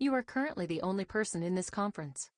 You are currently the only person in this conference.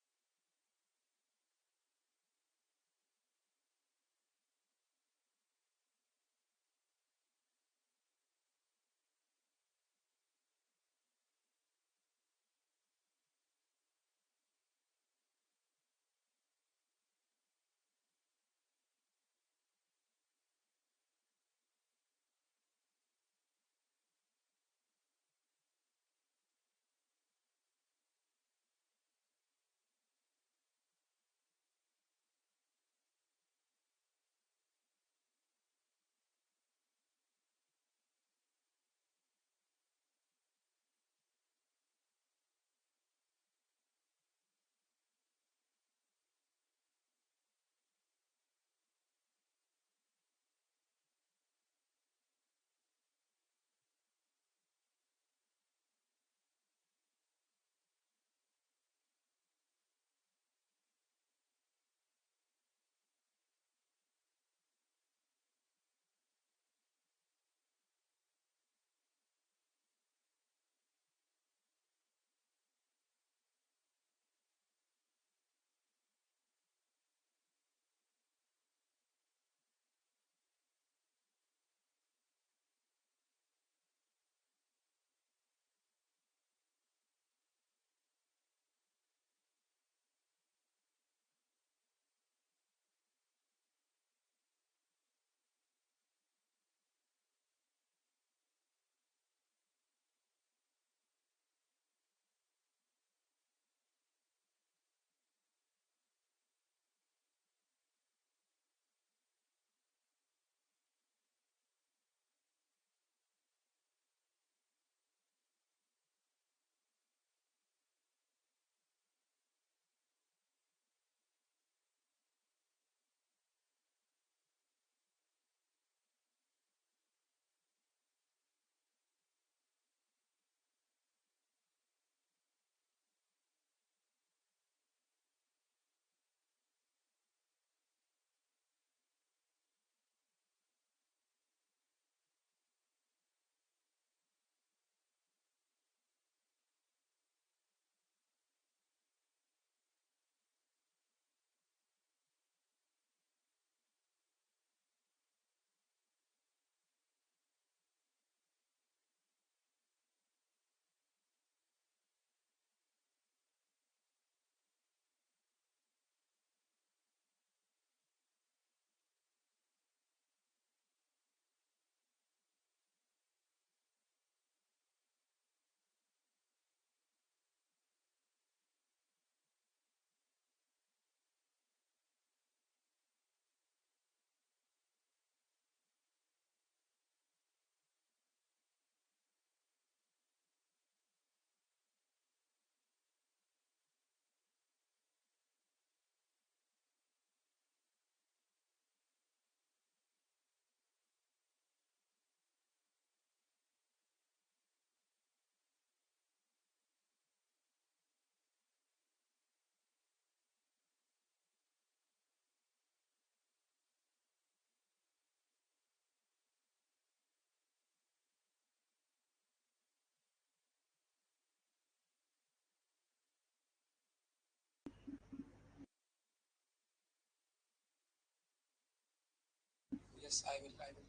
Yes, I will. I will.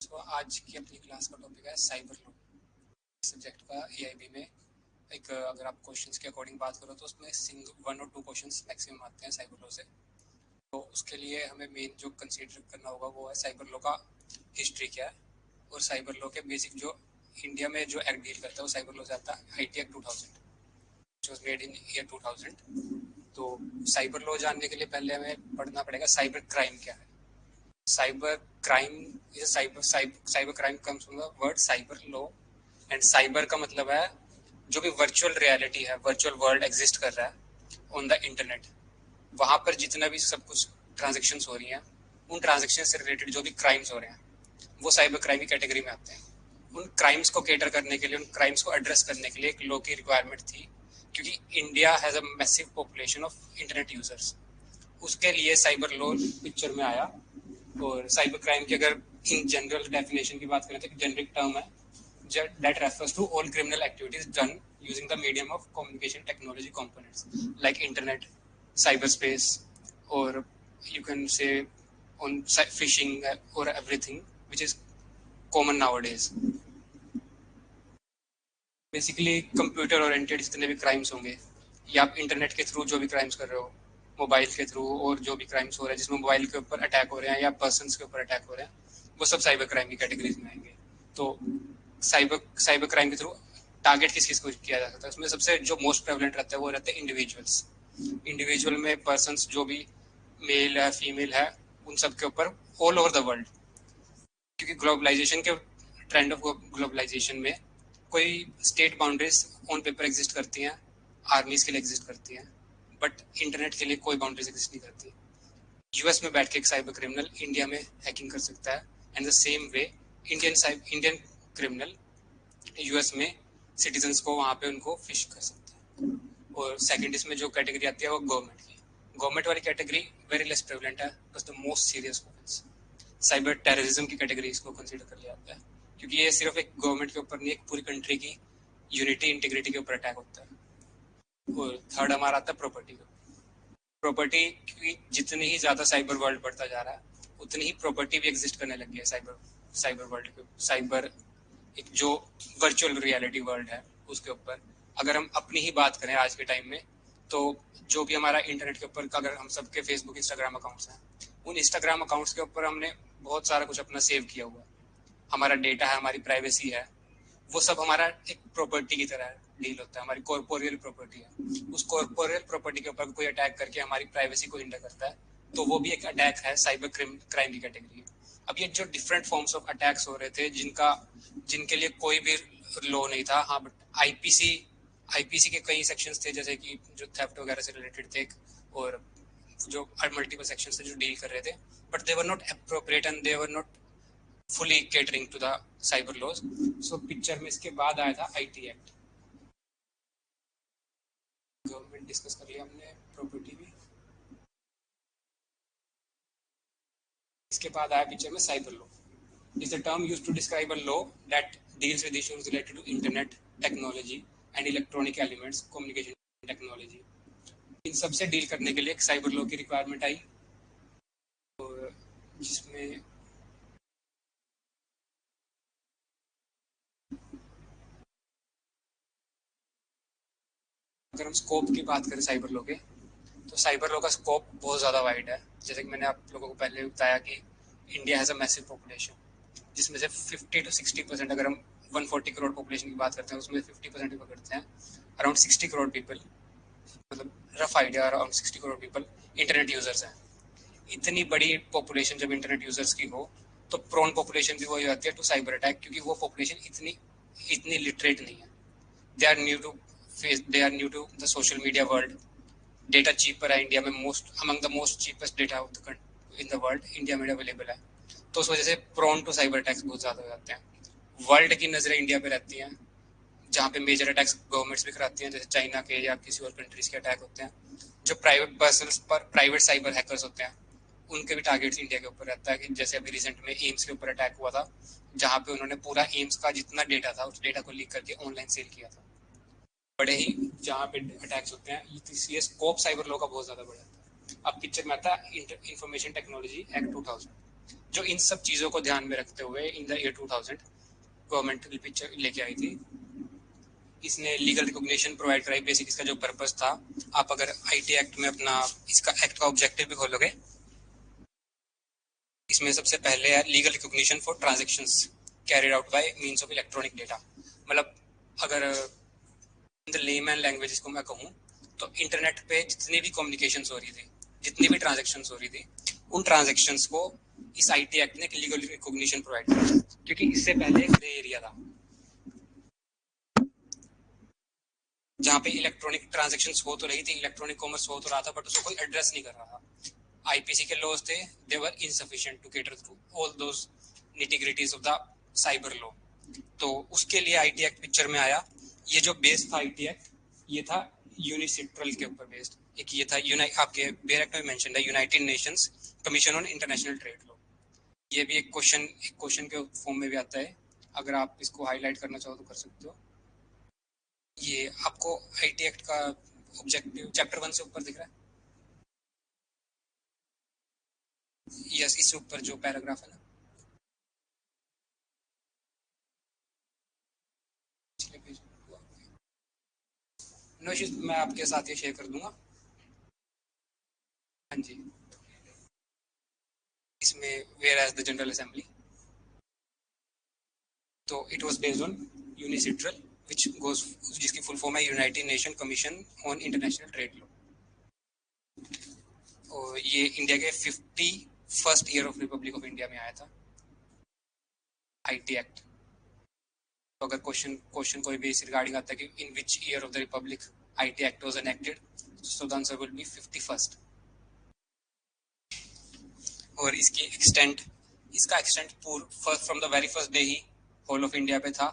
तो आज की अपनी class का टॉपिक है साइबर लॉ सब्जेक्ट का एआईबी में। एक अगर आप क्वेश्चंस के अकॉर्डिंग बात करो तो उसमें वन और टू क्वेश्चंस मैक्सिमम आते हैं साइबर लॉ से। तो उसके लिए हमें मेन जो कंसीडर करना होगा वो है साइबर लॉ का हिस्ट्री क्या है, और साइबर लॉ के बेसिक जो इंडिया में जो एक्ट डील करता है वो साइबर लॉ से आता है आईटी एक्ट 2000 जो मेड इन ईयर 2000। तो साइबर लॉ जानने के लिए पहले हमें पढ़ना पड़ेगा साइबर क्राइम क्या है। Cyber crime is cyber cyber crime comes from the word cyber law, and cyber का मतलब है जो भी वर्चुअल रियलिटी है, वर्चुअल वर्ल्ड एग्जिस्ट कर रहा है ऑन द इंटरनेट, वहां पर जितना भी सब कुछ ट्रांजेक्शन्स हो रही हैं, उन ट्रांजेक्शन से रिलेटेड जो भी क्राइम्स हो रहे हैं वो साइबर क्राइम की कैटेगरी में आते हैं। उन क्राइम्स को केटर करने के लिए, उन क्राइम्स को एड्रेस करने के लिए एक लॉ की रिक्वायरमेंट थी, क्योंकि India has a massive population of internet users. उसके लिए साइबर लॉ पिक्चर में आया। और साइबर क्राइम की अगर इन जनरल डेफिनेशन की बात करें तो जेनरिक टर्म है that refers to all criminal activities done using the medium of communication technology components like internet, cyberspace, or you can say on phishing or everything which is common nowadays. Basically computer oriented जितने भी crimes होंगे, या आप internet के through जो भी crimes कर रहे हो, मोबाइल के थ्रू और जो भी क्राइम्स हो रहे हैं जिसमें मोबाइल के ऊपर अटैक हो रहे हैं या पर्सन्स के ऊपर अटैक हो रहे हैं, वो सब साइबर क्राइम की कैटेगरीज में आएंगे। तो साइबर क्राइम के थ्रू टारगेट किस को किया जा सकता है, उसमें सबसे जो मोस्ट प्रेवलेंट रहता है वो रहते हैं इंडिविजुअल्स। इंडिविजुअल में पर्सन्स जो भी मेल है, फीमेल है, उन सब के ऊपर ऑल ओवर द वर्ल्ड। क्योंकि ग्लोबलाइजेशन के ट्रेंड ऑफ ग्लोबलाइजेशन में कोई state boundaries on paper exist करती हैं, आर्मीज के लिए एग्जिस्ट करती हैं, बट इंटरनेट के लिए कोई बाउंड्रीज एग्जिस्ट नहीं करती। यूएस में बैठ के एक साइबर क्रिमिनल इंडिया में हैकिंग कर सकता है, and the same way Indian criminal US में सिटीजन्स को वहां पे उनको फिश कर सकता है। और सेकंड इसमें जो कैटेगरी आती है वो गवर्नमेंट की। गवर्नमेंट वाली कैटेगरी वेरी लेस प्रेवलेंट है, बस the most serious offence. Cyber terrorism की कैटेगरी इसको कंसीडर कर लिया जाता है, क्योंकि ये सिर्फ एक गवर्नमेंट के ऊपर नहीं, एक पूरी कंट्री की यूनिटी, इंटीग्रिटी के ऊपर अटैक होता है। और थर्ड हमारा आता है प्रॉपर्टी का। प्रॉपर्टी की जितनी ही ज्यादा साइबर वर्ल्ड बढ़ता जा रहा है, उतनी ही प्रॉपर्टी भी एग्जिस्ट करने लगी है साइबर वर्ल्ड के, साइबर एक जो वर्चुअल रियलिटी वर्ल्ड है उसके ऊपर। अगर हम अपनी ही बात करें आज के टाइम में, तो जो भी हमारा इंटरनेट के ऊपर, अगर हम सबके फेसबुक, इंस्टाग्राम अकाउंट्स हैं, उन इंस्टाग्राम अकाउंट्स के ऊपर हमने बहुत सारा कुछ अपना सेव किया हुआ है, हमारा डेटा है, हमारी प्राइवेसी है, वो सब हमारा एक प्रॉपर्टी की तरह डील होता है, हमारी कॉर्पोरियल प्रॉपर्टी है। उस कॉर्पोरियल प्रॉपर्टी के ऊपर कोई अटैक करके हमारी प्राइवेसी को हिंडर करता है, तो वो भी एक अटैक है, साइबर क्राइम की कैटेगरी है। अब ये जो डिफरेंट फॉर्म्स ऑफ अटैक्स हो रहे थे, जिनके लिए कोई भी लॉ नहीं था, हाँ, बट आईपीसी के कई सेक्शंस थे, जैसे कि जो थेफ्ट वगैरह से रिलेटेड थे, और जो मल्टीपल सेक्शंस थे जो डील कर रहे थे, but they were not appropriate and they were not fully catering to the cyber laws. So picture में इसके बाद आया था आईटी एक्ट। गवर्नमेंट डिस्कस कर लिया हमने, प्रॉपर्टी भी। इसके बाद आया पिक्चर में cyber law. Is the term used to describe a law that deals with issues related to internet technology and electronic elements, communication technology. इन सब से डील करने के लिए एक साइबर लॉ की रिक्वायरमेंट आई, और जिसमें अगर हम स्कोप की बात करें साइबर लॉ के, तो साइबर लॉ का स्कोप बहुत ज़्यादा वाइड है। जैसे कि मैंने आप लोगों को पहले बताया कि India has a massive population, जिसमें से 50 to 60%, अगर हम 140 करोड़ पॉपुलेशन की बात करते हैं, उसमें 50% पकड़ते हैं, अराउंड 60 करोड़ पीपल, मतलब rough idea around 60 crore people internet users हैं। इतनी बड़ी पॉपुलेशन जब इंटरनेट यूजर्स की हो, तो प्रोन पॉपुलेशन भी वही आती है टू साइबर अटैक, क्योंकि वो पॉपुलेशन इतनी लिटरेट नहीं है। They are new to the social media world. Data cheaper है इंडिया में, among the most cheapest data in the world India में अवेलेबल है, तो उस वजह से प्रोन टू साइबर अटैक्स बहुत ज़्यादा हो जाते हैं। वर्ल्ड की नज़रें इंडिया पे रहती हैं, जहाँ पे मेजर अटैक्स गवर्नमेंट्स भी कराती हैं, जैसे चाइना के या किसी और कंट्रीज के अटैक होते हैं। जो प्राइवेट पर्सनल्स पर प्राइवेट साइबर हैकर्स होते हैं, उनके भी टारगेट्स इंडिया के ऊपर रहता है। कि जैसे अभी रिसेंट में एम्स के ऊपर अटैक हुआ था, जहाँ पे उन्होंने पूरा एम्स का जितना डेटा था उस डेटा को लीक करके ऑनलाइन सेल किया था। बड़े ही जहाँ पे अटैक्स होते हैं, इसलिए स्कोप साइबर लॉ का बहुत ज्यादा बढ़ जाता है। अब पिक्चर में आता है इंफॉर्मेशन टेक्नोलॉजी एक्ट 2000, जो इन सब चीजों को ध्यान में रखते हुए in the year 2000 government picture लेके आई थी। इसने लीगल रिकॉग्निशन प्रोवाइड कराई। बेसिक इसका जो पर्पस था, आप अगर आईटी एक्ट में अपना इसका एक्ट का ऑब्जेक्टिव भी खोलोगे, इसमें सबसे पहले है legal recognition for transactions carried out by means of electronic data. मतलब अगर इन द लेमैन लैंग्वेज इसको मैं कहूँ, तो इंटरनेट पे जितनी भी कम्युनिकेशंस हो रही थी, जितनी भी ट्रांजैक्शंस हो रही थी, उन ट्रांजैक्शंस को इस आईटी एक्ट ने लीगल रिकॉग्निशन प्रोवाइड किया, क्योंकि इससे पहले ग्रे एरिया था। जहाँ पे इलेक्ट्रॉनिक ट्रांजेक्शन हो तो रही थी, इलेक्ट्रॉनिक कॉमर्स हो तो रहा था, बट उसको कोई एड्रेस नहीं कर रहा था। आईपीसी के लॉज थे, they were insufficient to cater through all those nitty gritties of the cyber law. तो उसके लिए आईटी एक्ट पिक्चर में आया। ये जो बेस था आईटी एक्ट, ये था यूनिसिट्रल के ऊपर बेस्ड। एक ये था आपके बेयर एक्ट में मेंशन है United Nations commission on international trade law. ये भी एक क्वेश्चन के फॉर्म में भी आता है, अगर आप इसको हाईलाइट करना चाहो तो कर सकते हो। ये आपको आईटी एक्ट का ऑब्जेक्टिव चैप्टर 1 से ऊपर दिख रहा है? यस, इससे ऊपर जो पैराग्राफ है ना, पिछले पेज। नो इश्यूज, मैं आपके साथ ये शेयर कर दूंगा। हाँ जी, इसमें where as the general assembly, तो it was based on UNCITRAL which goes, जिसकी फुल फॉर्म है United Nation commission on international trade law. और ये इंडिया के 51st year of republic of India में आया था आईटी एक्ट। तो अगर क्वेश्चन कोई भी इस रिगार्डिंग आता है कि in which year of the republic IT act was enacted, so the answer will be 51st। और इसका extent from the very first day ही होल ऑफ इंडिया पे था,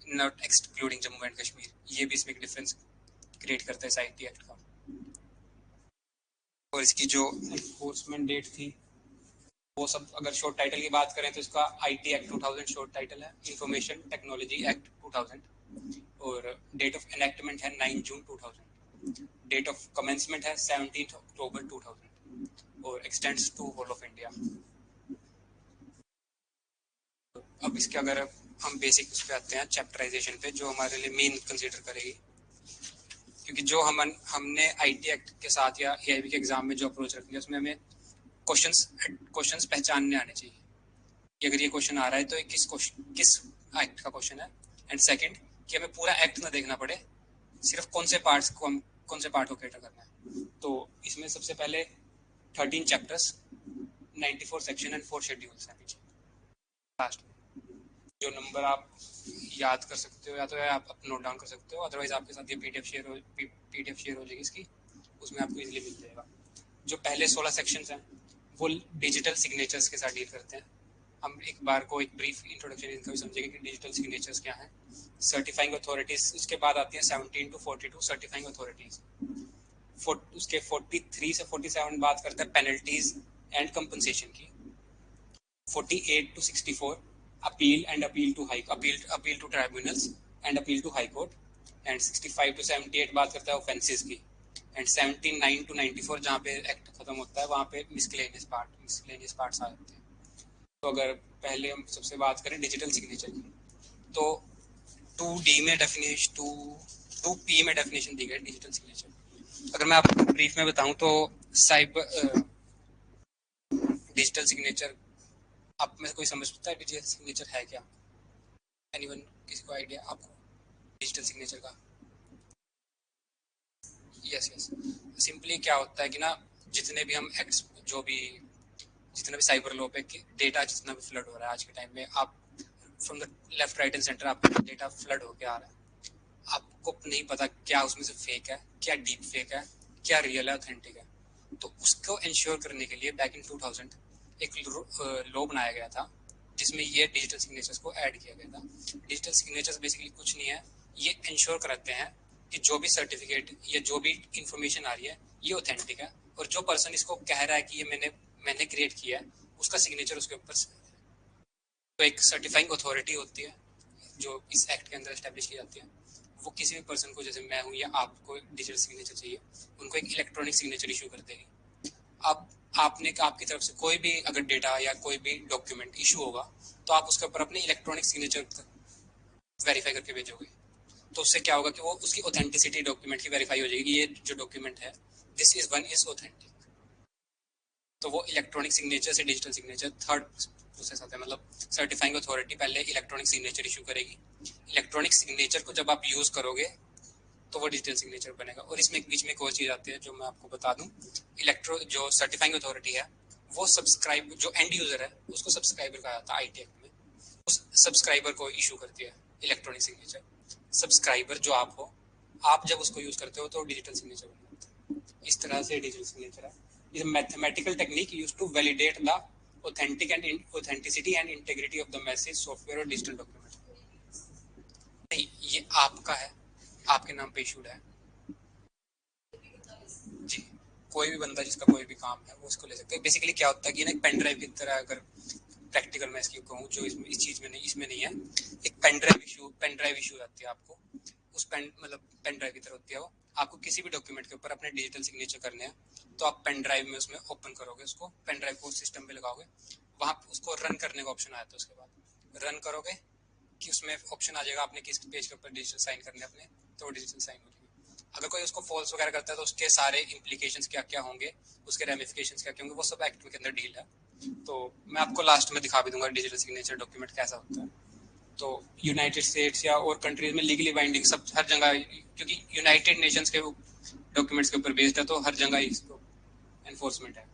not excluding Jammu and Kashmir. ये भी इसमें एक डिफरेंस क्रिएट करता है इस आईटी एक्ट का। और इसकी जो एनफोर्समेंट डेट थी, वो सब अगर शॉर्ट टाइटल की बात करें तो इसका आईटी एक्ट 2000 शॉर्ट टाइटल है, इंफॉर्मेशन टेक्नोलॉजी एक्ट 2000। और डेट ऑफ एनेक्टमेंट है 9 जून 2000। डेट ऑफ कमेंसमेंट है 17 अक्टूबर 2000 और extends to whole of India. अब इसके अगर हम बेसिक उस पे आते हैं चैप्टराइजेशन पे, जो हमारे लिए मेन कंसीडर करेगी, क्योंकि जो हमने आईटी एक्ट के साथ या एआईबी के एग्जाम में जो अप्रोच रखेंगे उसमें हमें क्वेश्चंस पहचानने आने चाहिए कि अगर ये क्वेश्चन आ रहा है तो ये किस एक्ट का क्वेश्चन है। एंड सेकंड, कि हमें पूरा एक्ट ना देखना पड़े, सिर्फ कौन से पार्ट को कैटर करना है। तो इसमें सबसे पहले 13 चैप्टर्स, 94 सेक्शन एंड 4 शेड्यूल्स हैं पीछे लास्ट में। जो नंबर आप याद कर सकते हो या तो आप नोट डाउन कर सकते हो, अदरवाइज आपके साथ ये पीडीएफ शेयर हो जाएगी इसकी, उसमें आपको इजीली मिल जाएगा। जो पहले 16 सेक्शंस हैं वो डिजिटल सिग्नेचर्स के साथ डील करते हैं। हम एक बार को एक ब्रीफ इंट्रोडक्शन इनका भी समझेंगे कि डिजिटल सिग्नेचर्स क्या हैं। सर्टिफाइंग अथॉरिटीज उसके बाद आती है 17 टू 42 सर्टिफाइंग अथॉरिटीज। उसके 43 से 47 बात करते हैं पेनल्टीज एंड कंपनसेशन की। 48 to 64 appeal to tribunals and appeal to high court, and 65 to 78 बात करता है ऑफेंसेस की, एंड 79 to 94 जहाँ पे एक्ट खत्म होता है वहाँ पे मिसलेनियस पार्ट्स आ जाते हैं। तो अगर पहले हम सबसे बात करें डिजिटल सिग्नेचर की, तो 2P में डेफिनेशन दी गई डिजिटल सिग्नेचर। अगर मैं आपको ब्रीफ में बताऊं तो डिजिटल सिग्नेचर, आप में से कोई समझ सकता है डिजिटल सिग्नेचर है क्या? एनीवन, किसी को आइडिया आपको डिजिटल सिग्नेचर का? यस यस, सिंपली क्या होता है कि ना, जितने भी हम एक्ट्स जितने भी साइबर लॉ पे डेटा जितना भी फ्लड हो रहा है आज के टाइम में, आप from the left right and centre आपका डेटा फ्लड होके आ रहा है, आपको नहीं पता क्या उसमें से फेक है, क्या डीप फेक है, क्या रियल है, ऑथेंटिक है। तो उसको इंश्योर करने के लिए बैक इन 2000 एक लॉ बनाया गया था जिसमें ये डिजिटल सिग्नेचर्स को ऐड किया गया था। डिजिटल सिग्नेचर्स बेसिकली कुछ नहीं है, ये इंश्योर कराते हैं कि जो भी सर्टिफिकेट या जो भी इंफॉर्मेशन आ रही है ये ऑथेंटिक है, और जो पर्सन इसको कह रहा है कि ये मैंने क्रिएट किया है, उसका सिग्नेचर उसके ऊपर। तो एक सर्टिफाइंग अथॉरिटी होती है जो इस एक्ट के अंदर एस्टेब्लिश की जाती है। वो किसी भी पर्सन को, जैसे मैं हूँ या आपको डिजिटल सिग्नेचर चाहिए, उनको एक इलेक्ट्रॉनिक सिग्नेचर इशू कर देगी। अब आपकी तरफ से कोई भी अगर डेटा या कोई भी डॉक्यूमेंट इशू होगा तो आप उसके ऊपर अपने इलेक्ट्रॉनिक सिग्नेचर वेरीफाई करके भेजोगे। तो उससे क्या होगा कि वो उसकी ऑथेंटिसिटी डॉक्यूमेंट की वेरीफाई हो जाएगी, ये जो डॉक्यूमेंट है दिस इज ऑथेंटिक। तो वो इलेक्ट्रॉनिक सिग्नेचर से डिजिटल सिग्नेचर थर्ड प्रोसेस आता है। मतलब सर्टिफाइंग अथॉरिटी पहले इलेक्ट्रॉनिक सिग्नेचर इशू करेगी, इलेक्ट्रॉनिक सिग्नेचर को जब आप यूज करोगे तो वो डिजिटल सिग्नेचर बनेगा। और इसमें बीच में एक और चीज आती है जो मैं आपको बता दूं, जो सर्टिफाइंग अथॉरिटी है वो जो एंड यूजर है उसको सब्सक्राइबर कहा जाता है आईटी एक्ट में। उस सब्सक्राइबर को इशू करती है इलेक्ट्रॉनिक सिग्नेचर। सब्सक्राइबर जो आप हो आप जब उसको यूज करते हो तो डिजिटल सिग्नेचर बन जाता है। इस तरह से डिजिटल सिग्नेचर है। Is mathematical technique use to validate the authenticity and integrity of the message, software और डिजिटल डॉक्यूमेंट। नहीं, ये आपका है, आपके नाम पे इशूड है जी। कोई भी बंदा जिसका कोई भी काम है वो उसको ले सकते हैं। बेसिकली क्या होता है कि ना एक पेन ड्राइव की तरह, अगर प्रैक्टिकल मैं इसकी कहूँ जो इस चीज में नहीं, इसमें नहीं है, एक पेन ड्राइव इशू आती है आपको। उस पेन ड्राइव की तरह होती है वो। आपको किसी भी डॉक्यूमेंट के ऊपर अपने डिजिटल सिग्नेचर करने हैं तो आप पेन ड्राइव में उसमें ओपन करोगे, उसको पेन ड्राइव को सिस्टम पे लगाओगे, वहां उसको रन करने का ऑप्शन आया था। उसके बाद रन करोगे कि उसमें ऑप्शन आ जाएगा आपने किस पेज के ऊपर डिजिटल साइन करने अपने, तो डिजिटल साइन हो जाएगी। अगर कोई उसको फॉल्स वगैरह करता है तो उसके सारे इम्प्लीकेशंस क्या क्या होंगे, उसके रेमिफिकेशंस क्या क्या होंगे, वो सब एक्ट के अंदर डील है। तो मैं आपको लास्ट में दिखा भी दूंगा डिजिटल सिग्नेचर डॉक्यूमेंट कैसा होता है। तो यूनाइटेड स्टेट्स या और कंट्रीज में लीगली बाइंडिंग सब हर जगह, क्योंकि यूनाइटेड नेशंस के डॉक्यूमेंट्स के ऊपर बेस्ड है तो हर जगह इसको एनफोर्समेंट है।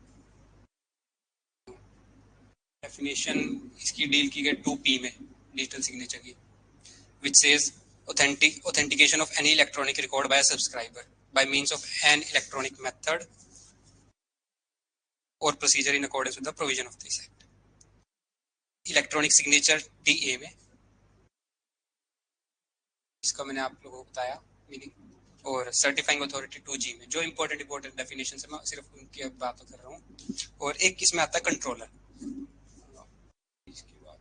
डेफिनेशन इसकी डील की गई 2P में डिजिटल सिग्नेचर की, which says authentication of any electronic record by a subscriber by means of an electronic method or procedure in accordance with the provision of this act. Electronic signature DA में, इसका मैंने आप लोगों को बताया meaning. और certifying authority 2G में जो इंपॉर्टेंट डेफिनेशन है मैं सिर्फ उनकी बात कर रहा हूँ। और एक इसमें आता है कंट्रोलर। इसकी बात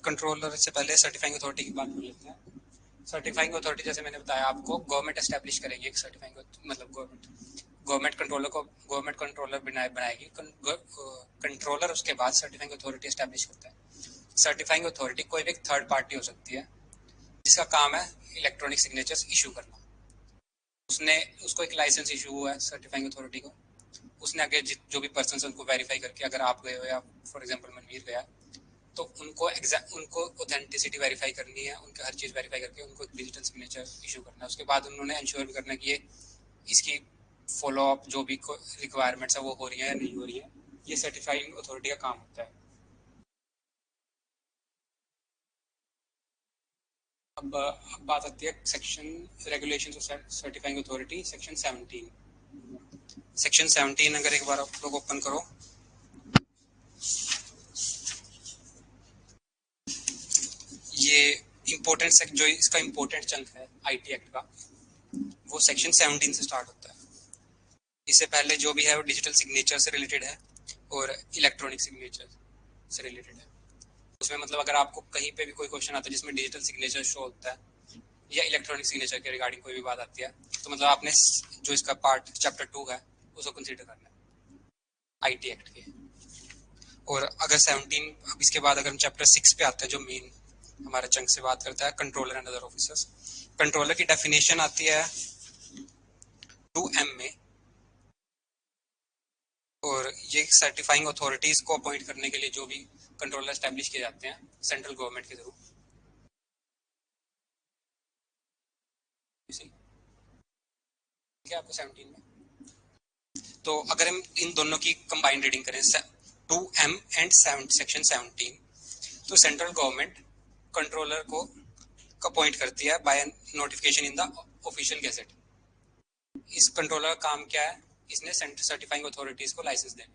कंट्रोलर से पहले सर्टिफाइंग अथॉरिटी की बात कर लेते हैं। सर्टिफाइंग अथॉरिटी जैसे मैंने बताया आपको, गवर्नमेंट एस्टैब्लिश करेगी एक सर्टिफाइंग, मतलब गवर्नमेंट कंट्रोलर बनाएगी कंट्रोलर। उसके बाद सर्टिफाइंग अथॉरिटी एस्टैब्लिश करता है। सर्टिफाइंग अथॉरिटी कोई भी एक थर्ड पार्टी हो सकती है जिसका काम है इलेक्ट्रॉनिक सिग्नेचर्स इशू करना। उसको एक लाइसेंस इशू हुआ है सर्टिफाइंग अथॉरिटी को। उसने आगे जो भी पर्सन उनको वेरीफाई करके, अगर आप गए हो या फॉर एग्जांपल मनवीर गया, तो उनको ऑथेंटिसिटी वेरीफाई करनी है, उनका हर चीज़ वेरीफाई करके उनको डिजिटल सिग्नेचर इशू करना है। उसके बाद उन्होंने इंश्योर भी करना कि ये इसकी फॉलो अप जो भी रिक्वायरमेंट्स है वो हो रही है या नहीं हो रही है। ये सर्टिफाइंग अथॉरिटी का काम होता है। अब बात आती है section regulation of certifying authority, section 17 अगर एक बार आप लोग ओपन करो, ये इम्पोर्टेंट जो इसका इम्पोर्टेंट चंक है IT एक्ट का, वो सेक्शन 17 से स्टार्ट होता है। इससे पहले जो भी है वो डिजिटल सिग्नेचर से रिलेटेड है और इलेक्ट्रॉनिक सिग्नेचर से रिलेटेड है। उसमें मतलब अगर आपको कहीं पे भी कोई क्वेश्चन आता है जिसमें डिजिटल सिग्नेचर शो होता है या इलेक्ट्रॉनिक सिग्नेचर के रिगार्डिंग कोई भी बात आती है, तो मतलब आपने जो इसका पार्ट चैप्टर 2 है उसको कंसीडर करना है IT एक्ट के। और अगर 17, अब इसके बाद अगर हम चैप्टर 6 पे आते हैं जो मेन हमारे चंक से बात करता है controller and other officers. Controller की डेफिनेशन आती है 2M में, और ये सर्टिफाइंग अथॉरिटीज को अपॉइंट करने के लिए जो भी कंट्रोलर एस्टैब्लिश किए जाते हैं सेंट्रल गवर्नमेंट के थ्रू। क्या आपको 17 में, तो अगर हम इन दोनों की कंबाइंड रीडिंग करें 2M एंड सेक्शन 17, तो सेंट्रल गवर्नमेंट कंट्रोलर को अपॉइंट करती है by notification in the official gazette. इस कंट्रोलर का काम क्या है, इसने सर्टिफाइंग अथॉरिटीज को लाइसेंस देने,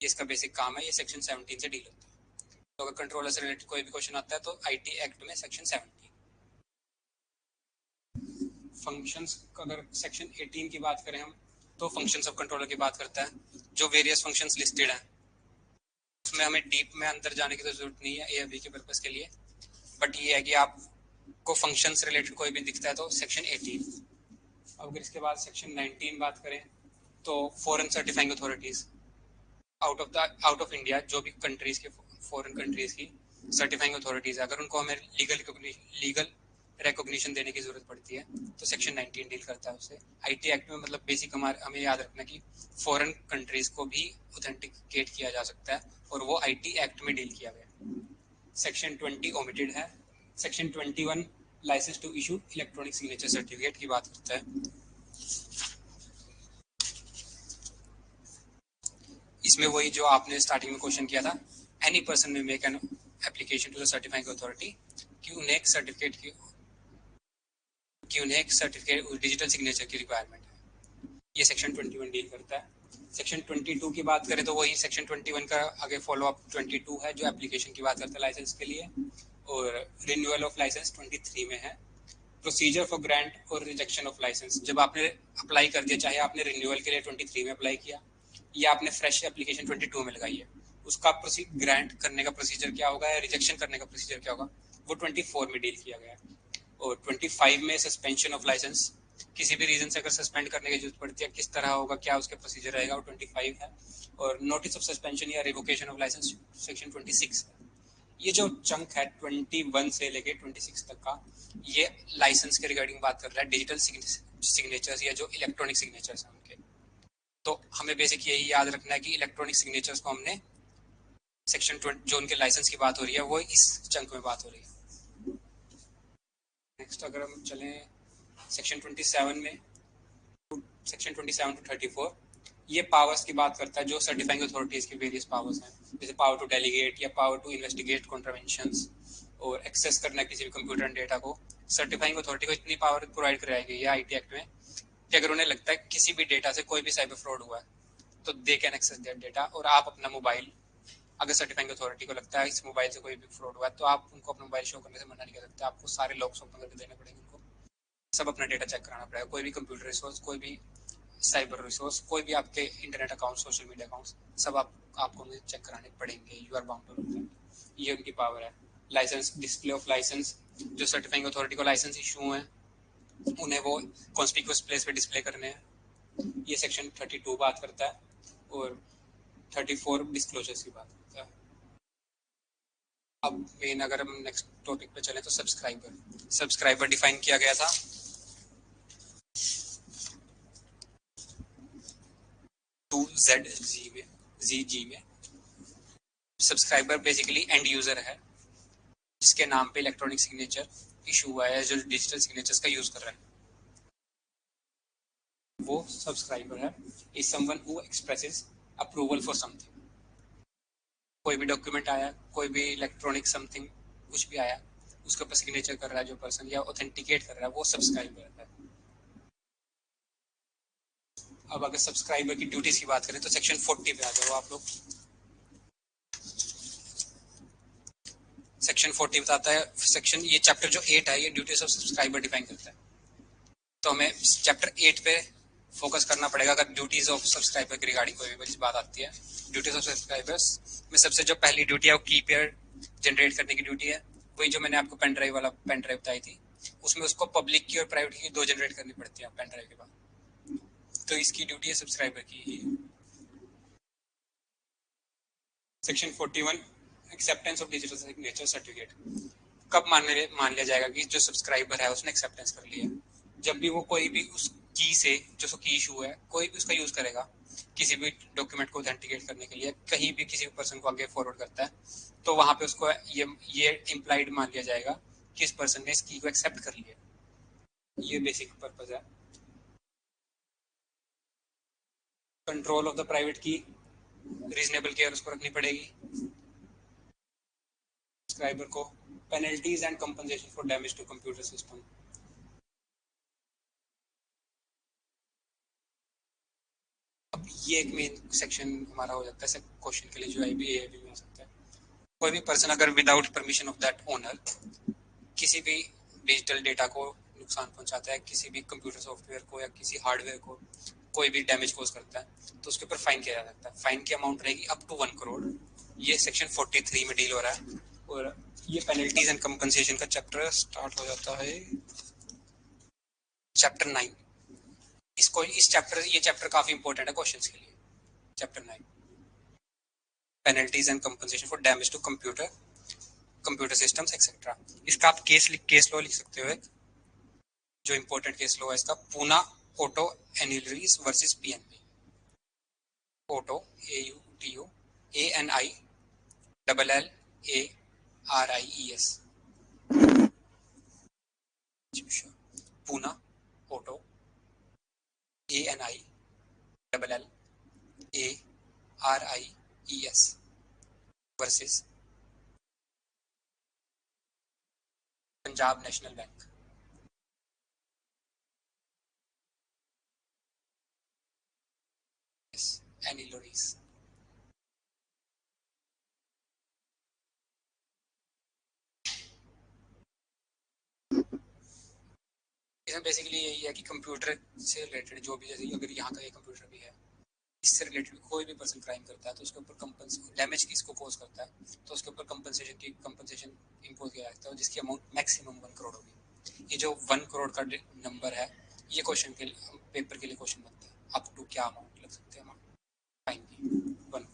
ये इसका बेसिक काम है। ये सेक्शन 17 से डील होता है। तो अगर कंट्रोलर से रिलेटेड कोई भी क्वेश्चन आता है तो IT एक्ट में सेक्शन 17। फंक्शंस, अगर सेक्शन 18 की बात करें हम, तो फंक्शंस ऑफ कंट्रोलर की बात करता है। जो वेरियस फंक्शंस लिस्टेड हैं उसमें हमें डीप में अंदर जाने की तो जरूरत नहीं है AFB के पर्पस के लिए, बट ये है कि आपको फंक्शंस रिलेटेड कोई भी दिखता है तो सेक्शन 18। अब अगर इसके बाद सेक्शन 19 बात करें तो foreign certifying authorities out of India, जो भी कंट्रीज के फॉरेन कंट्रीज की सर्टिफाइंग अथॉरिटीज है, अगर उनको हमें लीगल रिकॉग्निशन देने की जरूरत पड़ती है तो सेक्शन 19 डील करता है उससे। IT एक्ट में मतलब बेसिक हमें याद रखना कि फॉरेन कंट्रीज को भी ऑथेंटिकेट किया जा सकता है और वो IT एक्ट में डील किया गया। सेक्शन 20 ओमिटेड है। Section 21 licence to issue electronic signature certificate की बात करता है। इसमें वही जो आपने स्टार्टिंग में क्वेश्चन किया था, any person may make an application to the certifying authority कि उन्हें एक सर्टिफिकेट डिजिटल सिग्नेचर की रिक्वायरमेंट है। ये सेक्शन 21 डील करता है। सेक्शन 22 की बात करें तो वही सेक्शन 21 का आगे फॉलो अप 22 है जो एप्लीकेशन की बात करता है लाइसेंस के लिए, और रिन्यूअल ऑफ लाइसेंस 23 में है। प्रोसीजर फॉर ग्रांट और रिजेक्शन ऑफ लाइसेंस, जब आपने अप्लाई कर दिया, चाहे आपने रिन्यूअल के लिए 23 में अप्लाई किया या आपने फ्रेश एप्लीकेशन 22 में लगाई है, उसका ग्रांट करने का प्रोसीजर क्या होगा या रिजेक्शन करने का प्रोसीजर क्या होगा, वो 24 में डील किया गया है। और 25 में सस्पेंशन ऑफ लाइसेंस, किसी भी रीजन से अगर सस्पेंड करने की जरूरत पड़ती है किस तरह होगा, क्या उसके प्रोसीजर रहेगा, वो 25 है। और नोटिस ऑफ सस्पेंशन या रिवोकेशन ऑफ लाइसेंस सेक्शन 26 है। ये जो चंक है 21 से लेके 26 तक का, ये लाइसेंस के रिगार्डिंग बात कर रहा है, डिजिटल सिग्नेचर्स या जो इलेक्ट्रॉनिक सिग्नेचर्स हैं उनके। तो हमें बेसिक यही याद रखना है कि इलेक्ट्रॉनिक सिग्नेचर्स को हमने सेक्शन 20 जो उनके लाइसेंस की बात हो रही है वो इस चंक में बात हो रही है। नेक्स्ट अगर हम चलें सेक्शन 27 में, सेक्शन 27 टू 34, ये पावर्स की बात करता है जो सर्टिफाइंग अथॉरिटीज की वेरियस पावर्स हैं, जैसे पावर टू डेलीगेट या पावर टू इन्वेस्टिगेट कॉन्ट्रावेंशंस और एक्सेस करना किसी भी कंप्यूटर डेटा को। सर्टिफाइंग अथॉरिटी को इतनी पावर प्रोवाइड कराई गई है आईटी एक्ट में कि अगर उन्हें लगता है किसी भी डेटा से कोई भी साइबर फ्रॉड हुआ है तो they can access that data. और आप अपना मोबाइल, अगर सर्टिफाइंग अथॉरिटी को लगता है इस मोबाइल से कोई भी फ्रॉड हुआ है तो आप उनको अपना मोबाइल शो करने से मना नहीं कर सकते, आपको सारे लॉक्स ओपन करके देने पड़ेंगे उनको, सब अपना डेटा चेक कराना पड़ेगा। कोई भी कंप्यूटर रिसोर्स, कोई भी साइबर रिसोर्स, कोई भी आपके internet account, social media accounts, सब आपको चेक कराने पड़ेंगे। You are bound to do that. ये उनकी पावर है। लाइसेंस, डिस्प्ले ऑफ लाइसेंस, जो सर्टिफाइंग अथॉरिटी को लाइसेंस इशू है उन्हें वो कॉन्स्पिक्यूअस प्लेस पे डिस्प्ले करने हैं, ये सेक्शन 32 बात करता है। और 34 डिस्क्लोजर्स की बात करता है। अब मेन अगर हम नेक्स्ट टॉपिक पे चलें तो सब्सक्राइबर डिफाइन किया गया था 2ZG में। सब्सक्राइबर बेसिकली एंड यूजर है जिसके नाम पे इलेक्ट्रॉनिक सिग्नेचर इशू हुआ है, जो डिजिटल सिग्नेचर्स का यूज कर रहा है, वो सब्सक्राइबर है। Is someone who expresses approval for something. कोई भी डॉक्यूमेंट आया, कोई भी इलेक्ट्रॉनिक समथिंग कुछ भी आया, उसके ऊपर सिग्नेचर कर रहा है जो पर्सन या ऑथेंटिकेट कर रहा है, वो सब्सक्राइबर है। अब अगर सब्सक्राइबर की ड्यूटीज की बात करें तो सेक्शन 40 पे आ जाओ आप लोग। सेक्शन 40 बताता है, सेक्शन ये चैप्टर जो 8 है ये ड्यूटीज ऑफ सब्सक्राइबर डिफाइन करता है। तो हमें चैप्टर 8 पे फोकस करना पड़ेगा अगर ड्यूटीज ऑफ सब्सक्राइबर की रिगार्डिंग कोई भी बात आती है। ड्यूटीज ऑफ सब्सक्राइबर्स में सबसे जो पहली ड्यूटी है वो की पेयर जनरेट करने की ड्यूटी है। वही जो मैंने आपको पेन ड्राइव बताई थी, उसमें उसको पब्लिक की और प्राइवेट की दो जनरेट करनी पड़ती है पेन ड्राइव के बाद। तो इसकी ड्यूटी है सब्सक्राइबर की ही। Section 41 acceptance of digital signature certificate. कब मान लिया जाएगा कि जो सब्सक्राइबर है उसने एक्सेप्टेंस कर लिया? जब भी वो कोई भी उस की से, जो सो की इशू है, कोई भी उसका यूज करेगा किसी भी डॉक्यूमेंट को ऑथेंटिकेट करने के लिए, कहीं भी किसी पर्सन को आगे फॉरवर्ड करता है, तो वहां पे उसको ये इम्प्लाइड मान लिया जाएगा कि इस पर्सन ने इस की को एक्सेप्ट कर लिया। ये बेसिक पर्पज है। Control of the private key, reasonable care उसको रखनी पड़ेगी सब्सक्राइबर को। Penalties and compensation for damage to computer system. अब ये एक मेन सेक्शन हमारा हो जाता है क्वेश्चन के लिए जो आईबी में आ सकता है। कोई भी पर्सन अगर without permission of that owner किसी भी डिजिटल डेटा को नुकसान पहुंचाता है, किसी भी कंप्यूटर सॉफ्टवेयर को या किसी हार्डवेयर को कोई भी डैमेज कोज करता है, तो उसके ऊपर फाइन किया जा सकता है। फाइन की अमाउंट रहेगी अप टू 1 करोड़। ये सेक्शन 43 में डील हो रहा है। और ये पेनल्टीज एंड कंपनसेशन का चैप्टर स्टार्ट हो जाता है चैप्टर 9। ये चैप्टर काफी इंपॉर्टेंट है क्वेश्चंस के लिए। Chapter 9 penalties and compensation for damage to computer systems etcetera. इसका आप केस लॉ लिख सकते हो। जो इंपॉर्टेंट केस लॉ है इसका, Poona Auto Ancillaries versus PNB. Auto AUTO ANILLARIES। Poona Auto ANILLARIES RIES versus Punjab National Bank. Ancillaries. इसमें बेसिकली यही है कि कंप्यूटर से रिलेटेड जो भी, जैसे अगर यहाँ का ये कंप्यूटर भी है, इससे रिलेटेड कोई भी पर्सन क्राइम करता है तो उसके ऊपर डैमेज किसको कॉज करता है तो उसके ऊपर कंपनसेशन इम्पोज किया जाता है, जिसकी अमाउंट मैक्सिमम 1 करोड़ होगी। ये जो 1 करोड़ का नंबर है, ये क्वेश्चन के पेपर के लिए क्वेश्चन बनता है। अप टू क्या अमाउंट लग सकते हैं फाइन की? 1।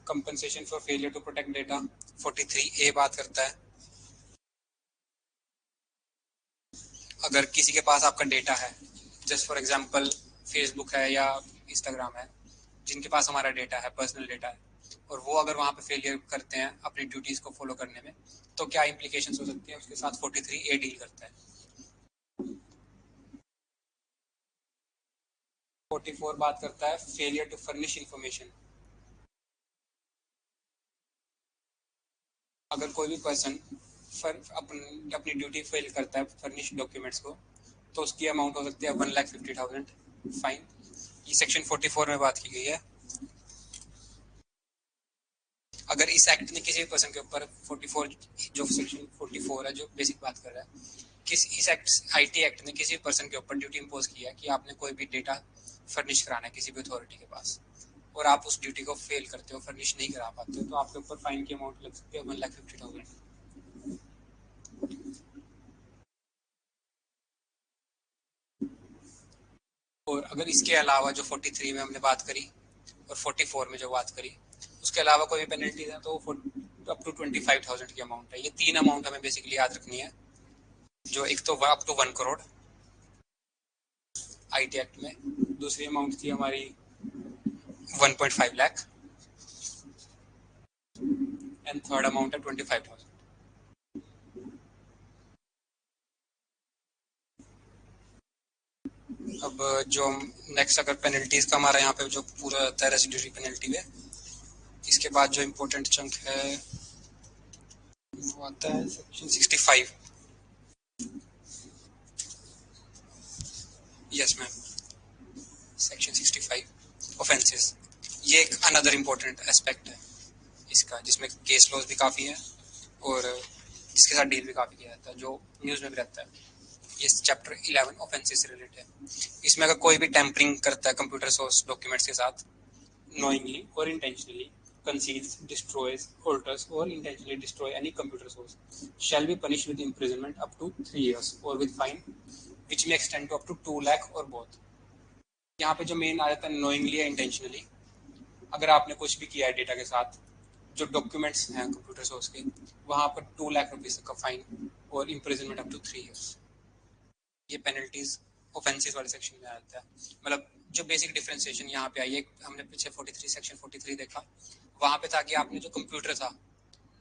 Compensation for failure to protect data 43A बात करता है, अगर किसी के पास आपका डेटा है, जस्ट फॉर एग्जांपल फेसबुक है या इंस्टाग्राम है, जिनके पास हमारा डेटा है, पर्सनल डेटा है, और वो अगर वहां पे फेलियर करते हैं अपनी ड्यूटीज को फॉलो करने में, तो क्या इम्प्लीकेशंस हो सकती है, उसके साथ 43A डील करता है। 44 बात करता है फेलियर टू फर्निश इंफॉर्मेशन। अगर कोई भी पर्सन अपनी ड्यूटी फेल करता है फर्निश डॉक्यूमेंट्स को, तो उसकी अमाउंट हो सकती है 1,50,000 फाइन। ये सेक्शन 44 में बात की गई है। अगर इस एक्ट ने किसी भी पर्सन के ऊपर 44, जो सेक्शन 44 है जो बेसिक बात कर रहा है, इस एक्ट आईटी एक्ट ने किसी भी पर्सन के ऊपर ड्यूटी इम्पोज किया है कि आपने कोई भी डेटा फर्निश कराना है किसी भी अथॉरिटी के पास, और आप उस ड्यूटी को फेल करते हो, फर्निश नहीं करा पाते हो, तो आपके ऊपर फाइन की अमाउंट लग सकती है 1,50,000। और अगर इसके अलावा जो 43 में हमने बात करी और 44 में जो बात करी, उसके अलावा कोई भी पेनल्टीज है तो अप टू 25,000 की अमाउंट है। ये 3 अमाउंट हमें बेसिकली याद रखनी है, जो एक तो up to 1 crore IT act में, दूसरी अमाउंट थी हमारी 1.5 लाख, एंड थर्ड अमाउंट है 25,000। अब जो नेक्स्ट अगर पेनल्टीज का हमारा यहाँ पे जो पूरा आता है रेसिड्यूरी पेनल्टी में, इसके बाद जो इम्पोर्टेंट चंक है वो आता है section 65। Yes ma'am, section 65 offences. ये एक अनदर इम्पोर्टेंट एस्पेक्ट है इसका, जिसमें केस लॉज भी काफ़ी है और इसके साथ डील भी काफ़ी किया जाता है, जो न्यूज़ में भी रहता है। ये चैप्टर 11 ऑफेंसेस से रिलेटेड है। इसमें अगर कोई भी टैंपरिंग करता है कंप्यूटर सोर्स डॉक्यूमेंट्स के साथ, knowingly or intentionally conceals, destroys, alters or intentionally destroy any computer source shall be punished with imprisonment up to 3 years or with fine which may extend to up to 2 lakh or both। यहाँ पे जो main आ जाता है knowingly या intentionally, अगर आपने कुछ भी किया है डेटा के साथ, जो डॉक्यूमेंट्स हैं कंप्यूटर सोर्स के, वहां पर 2 लाख रुपीज का फाइन और इम्प्रिजनमेंट अप टू 3 इयर्स। ये पेनल्टीज ऑफेंसेस वाले सेक्शन में आता है। मतलब जो बेसिक डिफरेंशिएशन यहाँ पे आई है, हमने पीछे 43 सेक्शन 43 देखा, वहां पे था कि आपने जो कंप्यूटर था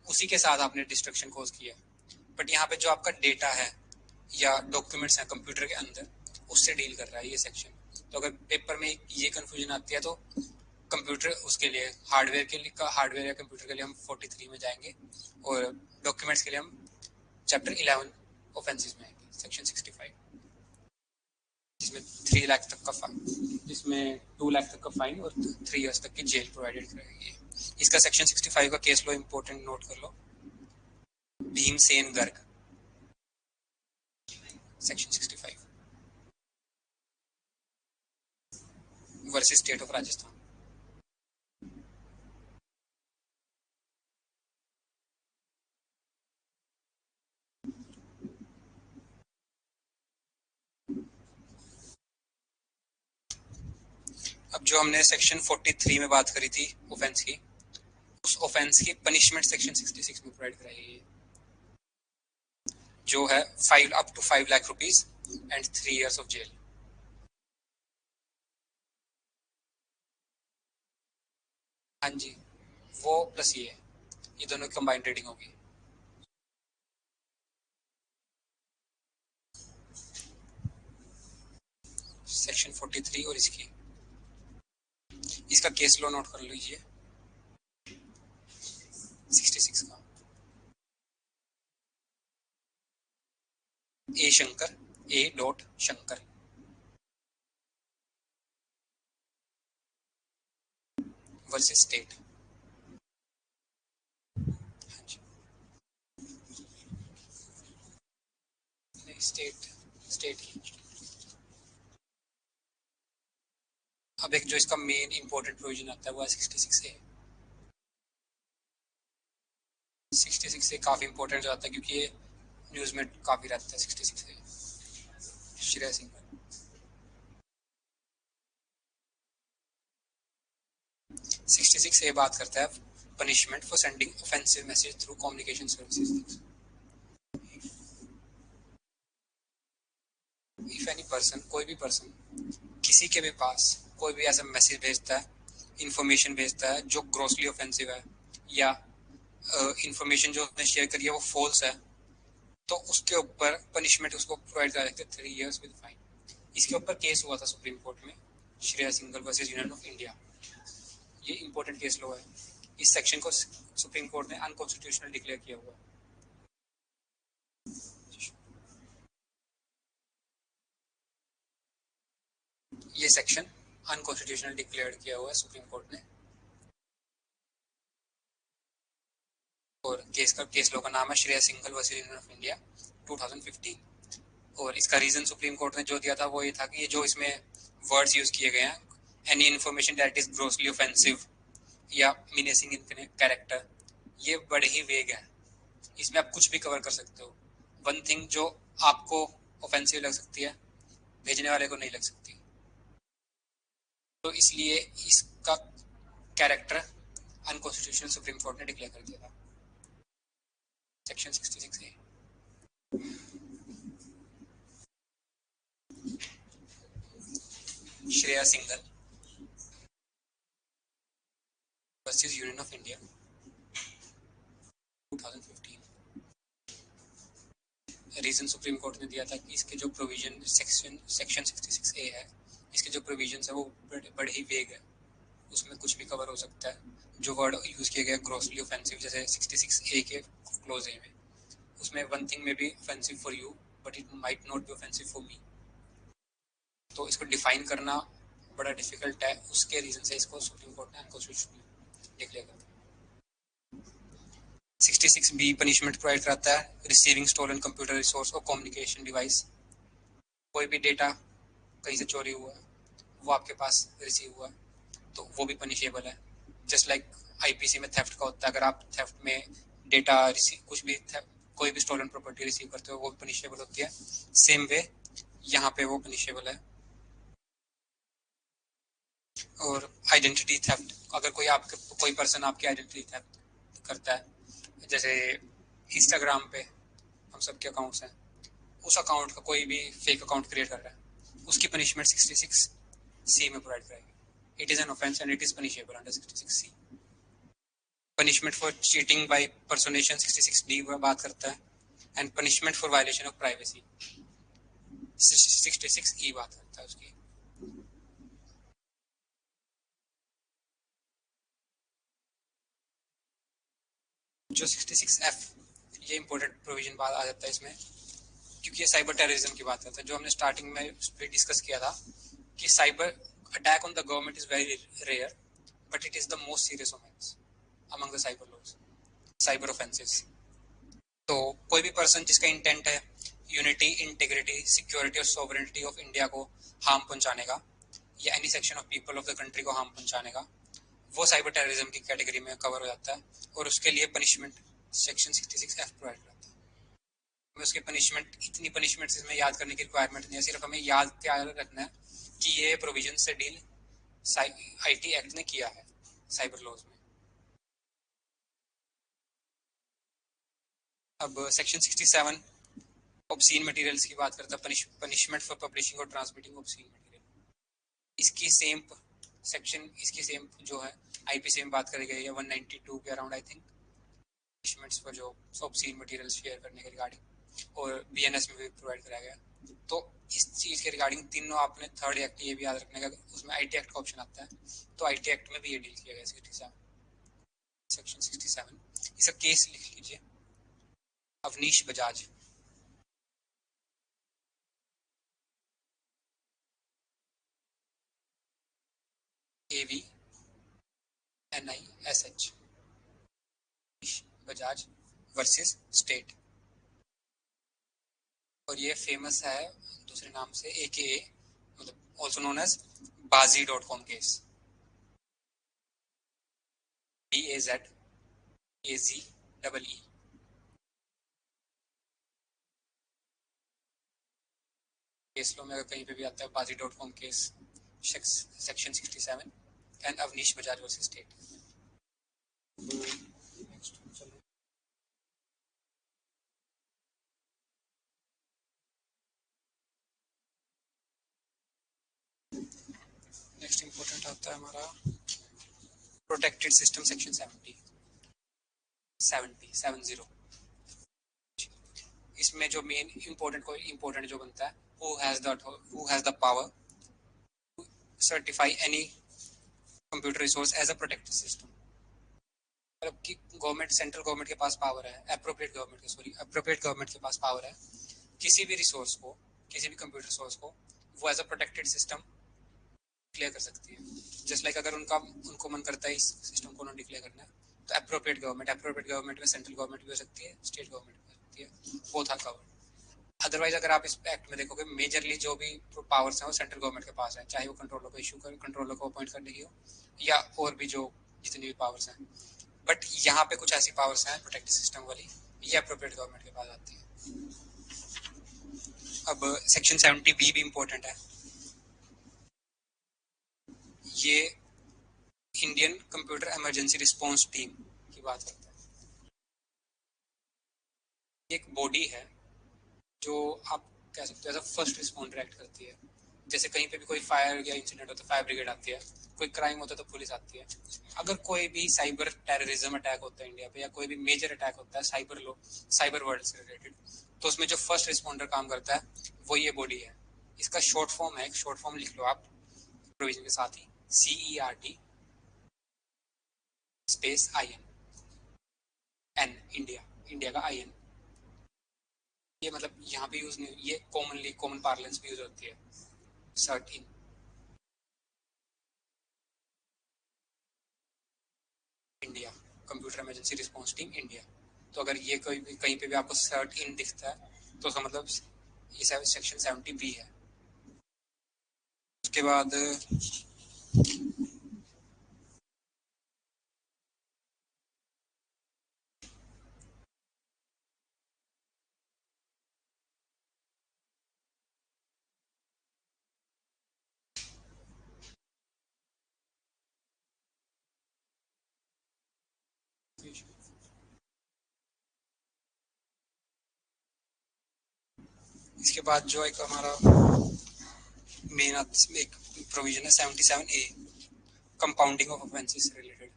उसी के साथ आपने डिस्ट्रक्शन कॉज किया, बट यहाँ पे जो आपका डेटा है या डॉक्यूमेंट्स हैं कंप्यूटर के अंदर, उससे डील कर रहा है ये सेक्शन। तो अगर पेपर में ये कंफ्यूजन आती है तो कंप्यूटर उसके लिए हार्डवेयर या कंप्यूटर के लिए हम 43 में जाएंगे, और डॉक्यूमेंट्स के लिए हम चैप्टर 11 ऑफेंसेस में आएंगे, सेक्शन 65, जिसमें 3 लाख तक का फाइन, जिसमें 2 लाख तक का फाइन और 3 इयर्स तक की जेल प्रोवाइडेड कराएगी। इसका सेक्शन 65 का केस लॉ इंपॉर्टेंट नोट कर लो, Bhimsen Garg, section 65 versus State of Rajasthan. अब जो हमने सेक्शन 43 में बात करी थी ऑफेंस की, उस ऑफेंस की पनिशमेंट सेक्शन 66 में प्रोवाइड कराई गई है, जो है 5 up to 5 lakh rupees and 3 years of jail. हाँ जी, वो प्लस ये दोनों कंबाइंड रेटिंग होगी। सेक्शन 43 और इसकी इसका केस लॉ नोट कर लीजिए 66 का। A Shankar, A dot Shankar versus State. हाँ जी, नहीं स्टेट, स्टेट ही। अब एक जो इसका मेन इंपॉर्टेंट प्रोविजन आता है वो है 66 ए। 66 ए काफी इंपॉर्टेंट हो जाता है क्योंकि ये न्यूज में काफी रहता है 66 ए। श्रेया सिंह 66 ए बात करता है punishment for sending offensive message through communication services. If any person, कोई भी पर्सन किसी के भी पास कोई भी ऐसा मैसेज भेजता है, इंफॉर्मेशन भेजता है जो ग्रोसली ऑफेंसिव है या इंफॉर्मेशन जो उसने शेयर करी है वो फॉल्स है, तो उसके ऊपर पनिशमेंट उसको प्रोवाइड करा सकते 3 years विद फाइन। इसके ऊपर केस हुआ था सुप्रीम कोर्ट में, Shreya Singhal versus Union of India. ये इंपॉर्टेंट केस लॉ है। इस सेक्शन को सुप्रीम कोर्ट ने अनकॉन्स्टिट्यूशनल डिक्लेयर किया हुआ है। ये सेक्शन अनकॉन्स्टिट्यूशनल डिक्लेयर किया हुआ है सुप्रीम कोर्ट ने। और केस लॉ का नाम है Shreya Singhal versus Union of India 2015। और इसका रीजन सुप्रीम कोर्ट ने जो दिया था वो ये था कि ये जो इसमें वर्ड्स यूज किए गए हैं, any information that is grossly offensive या मीनेसिंग इन कैरेक्टर, ये बड़े ही वेग है। इसमें आप कुछ भी कवर कर सकते हो। वन थिंग जो आपको ऑफेंसिव लग सकती है, भेजने वाले को नहीं लग सकती, तो इसलिए इसका कैरेक्टर अनकॉन्स्टिट्यूशनल सुप्रीम कोर्ट ने डिक्लेयर कर दिया था। Section 66 A. Shreya Singhal versus Union of India 2015। Reason Supreme Court ने दिया था कि इसके जो प्रोविजन सेक्शन 66 ए है, इसके जो प्रोविजन है वो बड़े ही वेग है। उसमें कुछ भी कवर हो सकता है। जो वर्ड यूज किए गए ग्रोसली ऑफेंसिव, जैसे 66 ए के क्लोज ए में, उसमें वन थिंग में B offensive for you but it might not be offensive for me, तो इसको डिफाइन करना बड़ा डिफिकल्ट है। उसके रीजन से इसको सुप्रीम कोर्ट ने अनकॉन्स्टिट्यूशनल डिक्लेयर कर दिया। 66 बी पनिशमेंट प्रोवाइड कराता है रिसीविंग स्टोलन कंप्यूटर रिसोर्स और कम्युनिकेशन डिवाइस। कोई भी डेटा कहीं से चोरी हुआ है, वो आपके पास रिसीव हुआ है, तो वो भी पनिशेबल है। जस्ट लाइक आईपीसी में थेफ्ट का होता है, अगर आप थेफ्ट में डेटा रिसीव, कुछ भी कोई भी स्टोलन प्रॉपर्टी रिसीव करते हो वो पनिशेबल होती है। सेम वे यहाँ पे वो पनिशेबल है। और आइडेंटिटी थेफ्ट, अगर कोई पर्सन आपकी आइडेंटिटी थेफ्ट करता है, जैसे इंस्टाग्राम पे हम सबके अकाउंट्स हैं, उस अकाउंट का कोई भी फेक अकाउंट क्रिएट कर रहा है, उसकी पनिशमेंट 66 सी में प्रोवाइड करेगी। It is an offence and it is punishable under 66 C. Punishment for cheating by personation 66 D बात करता है, and punishment for violation of privacy 66 E बात करता है उसकी। जो 66 एफ, ये इंपॉर्टेंट प्रोविजन बात आ जाता है इसमें, क्योंकि ये साइबर टेररिज्म की बात करता है। जो हमने स्टार्टिंग में डिस्कस किया था कि cyber attack on the government is very rare but it is the most serious offence among the cyber laws, cyber offences. तो कोई भी पर्सन जिसका इंटेंट है यूनिटी, इंटीग्रिटी, सिक्योरिटी और सॉवरेनिटी ऑफ इंडिया को हार्म पहुंचाने का, या any section of people of the country को हार्म पहुंचाने का, वो साइबर टेररिज्म की कैटेगरी में कवर हो जाता है। और उसके लिए पनिशमेंट सेक्शन 66 एफ प्रोवाइड करता है। हमें उसके पनिशमेंट, इतनी पनिशमेंट इसमें याद करने की रिक्वायरमेंट नहीं है, सिर्फ हमें याद क्या रखना है कि ये प्रोविजन से डील आईटी एक्ट ने किया है साइबर लॉज में। अब सेक्शन 67 ऑब्सीन मटेरियल्स की बात करता है, पनिशमेंट फॉर पब्लिशिंग और ट्रांसमिटिंग ऑब्सीन मटेरियल। इसकी सेम सेक्शन, इसकी सेम जो है आईपीसी में बात करी गई है 192 के around I think, punishments for जो ऑब्सीन मटेरियल शेयर करने के रिगार्डिंग, और बीएनएस में भी प्रोवाइड कराया गया। तो इस चीज के रिगार्डिंग तीनों आपने थर्ड एक्ट ये भी याद रखने का, उसमें आईटी एक्ट का ऑप्शन आता है, तो आईटी एक्ट में भी ये डील किया गया 67, सेक्शन 67। इसका केस लिख लीजिए, Avnish Bajaj. AVNISH, Bajaj versus State. और ये फेमस है दूसरे नाम से AKA, मतलब also known as Bazee dot com case, BAZAZEE। Case law में अगर कहीं पे भी आता है Bazee dot com case, section 67, and Avnish Bajaj versus State. Next important आता है हमारा प्रोटेक्टेड सिस्टम, सेक्शन 70। इसमें जो मेन इंपॉर्टेंट जो बनता है, who has the power to certify any computer resource as a protected system. मतलब कि गवर्नमेंट, सेंट्रल गवर्नमेंट के पास पावर है, अप्रोप्रिएट गवर्नमेंट के पास पावर है किसी भी रिसोर्स को, किसी भी कंप्यूटर रिसोर्स को वो as a protected system declare कर सकती है। जस्ट लाइक अगर उनको मन करता है इस सिस्टम को नॉट डिक्लेयर करना है, तो अप्रोप्रिएट गवर्नमेंट में सेंट्रल गवर्नमेंट भी हो सकती है, स्टेट गवर्नमेंट भी हो सकती है, वो था कवर। अदरवाइज अगर आप इस एक्ट में देखोगे, मेजरली जो भी पावर्स हैं वो सेंट्रल गवर्नमेंट के पास है, चाहे वो कंट्रोलर को इशू कर, कंट्रोलर को अपॉइंट करने की हो, या और भी जो जितनी भी पावर्स हैं। बट यहाँ पे कुछ ऐसी पावर्स हैं प्रोटेक्टेड सिस्टम वाली, ये अप्रोप्रिएट गवर्नमेंट के पास आती है। अब सेक्शन 70B भी इम्पोर्टेंट है। ये Indian computer Emergency Response team की बात करता है। एक बॉडी है जो आप कह सकते हो as a first responder act करती है। जैसे कहीं पे भी कोई फायर या इंसिडेंट होता है, फायर ब्रिगेड आती है, कोई क्राइम होता है तो पुलिस आती है। अगर कोई भी साइबर टेररिज्म अटैक होता है इंडिया पे, या कोई भी मेजर अटैक होता है साइबर वर्ल्ड से रिलेटेड, तो उसमें जो फर्स्ट रिस्पॉन्डर काम करता है वो ये बॉडी है। इसका शॉर्ट फॉर्म है, एक शॉर्ट फॉर्म लिख लो आप प्रोविजन के साथ ही, CERT स्पेस IN, इंडिया का IN। ये मतलब यहाँ पे यूज नहीं, ये कॉमन पार्लेंस में यूज होती है, CERT In. India Computer Emergency Response Team India. तो अगर ये कहीं पे भी आपको सर्ट इन दिखता है तो उसका मतलब ये सेक्शन 70B है। उसके बाद इसके बाद जो एक हमारा मेन एक प्रोविजन है 77A, कंपाउंडिंग ऑफ ऑफेंसेस से रिलेटेड।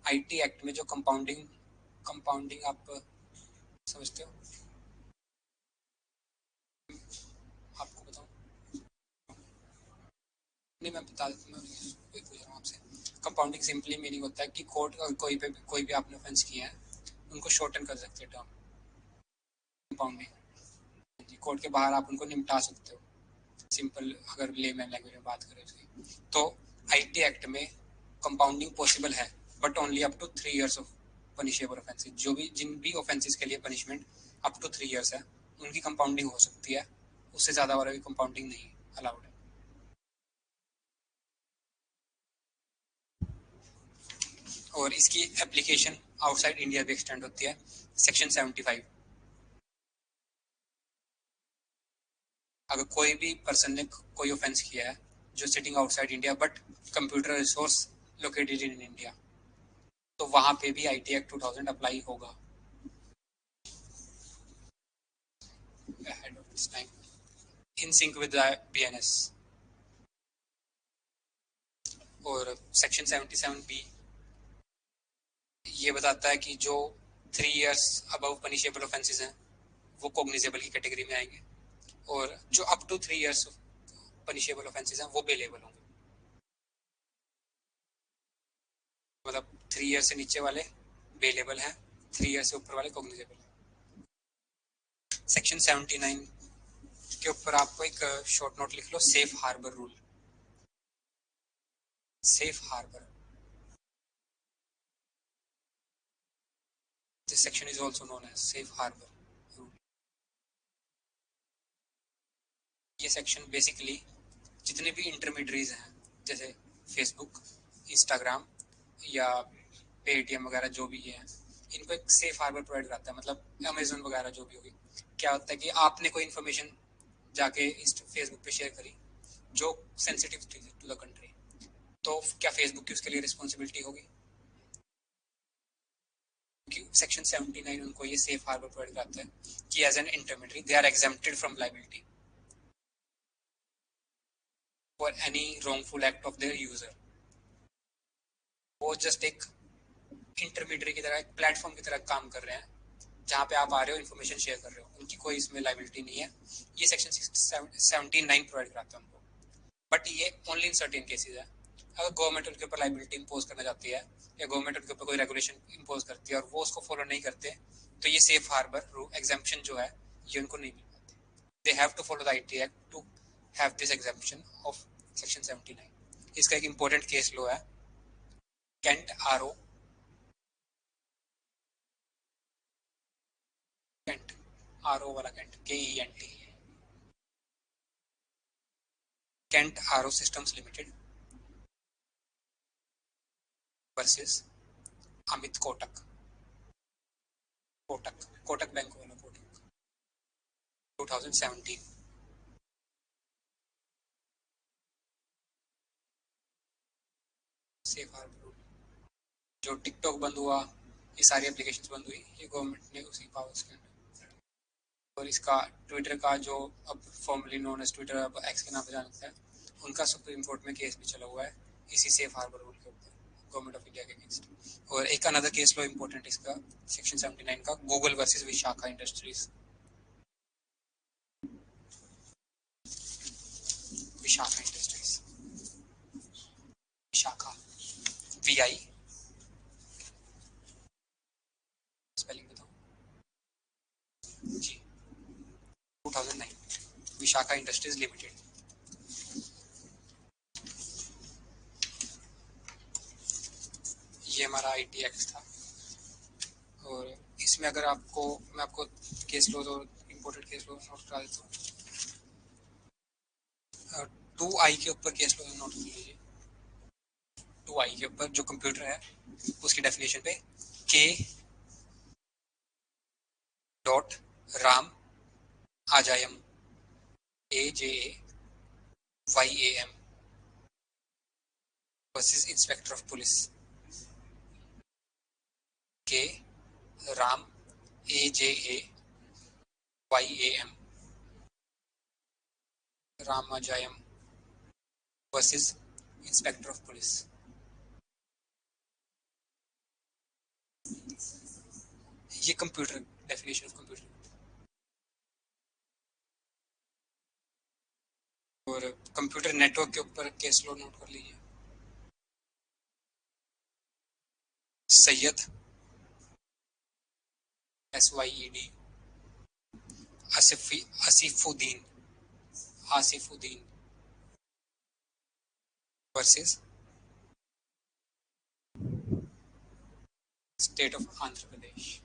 आईटी एक्ट में जो कंपाउंडिंग आप समझते हो, आपको बताऊं? नहीं, मैं बता देता हूँ, मैं पूछ रहा हूँ आपसे। कंपाउंडिंग सिंपली मीनिंग होता है कि कोर्ट कोई भी आपने ऑफेंस किया है उनको शॉर्टन कर सकते हैं टर्म। कंपाउंडिंग कोर्ट के बाहर आप उनको निपटा सकते हो, सिंपल अगर लेमैन लैंग्वेज में बात करें उसकी। तो आईटी एक्ट में कंपाउंडिंग पॉसिबल है, but only up to 3 years of punishable offences. जिन भी ऑफेंसेस के लिए पनिशमेंट अप टू 3 years है, उनकी कंपाउंडिंग हो सकती है, उससे ज्यादा वाला की कंपाउंडिंग नहीं अलाउड है। और इसकी एप्लीकेशन आउटसाइड इंडिया भी एक्सटेंड होती है, सेक्शन 75। अगर कोई भी पर्सन ने कोई ऑफेंस किया है जो sitting outside India but computer resource located in India, तो वहां पे भी आईटी एक्ट 2000 अप्लाई होगा। ahead of its time, in sync with the BNS। और सेक्शन 77B ये बताता है कि जो 3 years अबव पनिशेबल ऑफेंसेस हैं वो कॉग्निजेबल की कैटेगरी में आएंगे, और जो up to 3 years punishable offences हैं वो बेलेबल होंगे, मतलब 3 years से नीचे वाले बेलेबल हैं, 3 years से ऊपर वाले कॉग्निजेबल हैं। सेक्शन 79 के ऊपर आपको एक शॉर्ट नोट लिख लो, safe harbour rule. Safe harbour, this section is also known as safe harbour rule. ये सेक्शन बेसिकली जितने भी इंटरमीडियरीज हैं, जैसे फेसबुक, इंस्टाग्राम या पेटीएम वगैरह जो भी ये हैं, इनको एक सेफ हार्बर प्रोवाइड कराता है। मतलब अमेजोन वगैरह जो भी होगी, क्या होता है कि आपने कोई इन्फॉर्मेशन जाके फेसबुक पे शेयर करी जो सेंसिटिव थी टू द कंट्री, तो क्या फेसबुक की उसके लिए रिस्पॉन्सिबिलिटी होगी? सेक्शन 79 उनको ये सेफ हार्बर प्रोवाइड कराता है कि as an intermediary they are exempted from liability for any wrongful act of their user. वो जस्ट एक इंटरमीडियरी की तरह, एक प्लेटफॉर्म की तरह काम कर रहे हैं, जहाँ पे आप आ रहे हो, इन्फॉर्मेशन शेयर कर रहे हो, उनकी कोई इसमें लायबिलिटी नहीं है। ये सेक्शन 79 प्रोवाइड कराता है उनको, बट ये ओनली इन सर्टेन केसेज है। अगर गवर्नमेंट उनके ऊपर लायबिलिटी इंपोज करना चाहती है या गवर्नमेंट उनके ऊपर कोई रेगुलेशन इंपोज करती है और वो उसको फॉलो नहीं करते, तो ये सेफ हार्बर एग्जाम्पशन जो है ये उनको नहीं मिल पाती। They have to follow the IT Act to have this exemption of section 79। इसका एक इंपॉर्टेंट केस लो है, Kent R O, Kent R O वाला Kent, KENT, Kent R O Systems Limited versus Amit Kotak, Kotak Kotak bank वाला Kotak, 2017। Safe harbour rule, जो TikTok बंद हुआ, ये सारी एप्लीकेशंस बंद हुई, ये गवर्नमेंट ने उसी पावर्स के अंडर। और इसका ट्विटर का जो अब फॉर्मली नोन एज ट्विटर, अब एक्स के नाम पे जानता है, उनका सुप्रीम कोर्ट में केस भी चला हुआ है इसी सेफ हार्बर रूल के ऊपर, गवर्नमेंट ऑफ इंडिया के अगेंस्ट। और एक अनदर केस लो इम्पोर्टेंट इसका, सेक्शन 79 का, Google versus Vishakha industries. Vishakha industries, Vishakha, VI, spelling बताओ जी, 2009, विशाखा इंडस्ट्रीज लिमिटेड। ये हमारा IT एक्ट था। और इसमें अगर आपको, मैं आपको केस लो, तो इम्पोर्टेंट केस लो नोट करा देता हूँ। 2I के ऊपर केस लो नोट कर लीजिए। 2I के ऊपर जो कंप्यूटर है उसकी डेफिनेशन पे, K dot Ram Ajayam, AJAYAM versus Inspector of Police, K Ram AJAYAM, Ram Ajayam versus Inspector of Police. ये कंप्यूटर, डेफिनेशन ऑफ कंप्यूटर। और कंप्यूटर नेटवर्क के ऊपर केस लो नोट कर लीजिए। Syed, SYED, Asifuddin, Asifuddin versus State of Andhra Pradesh.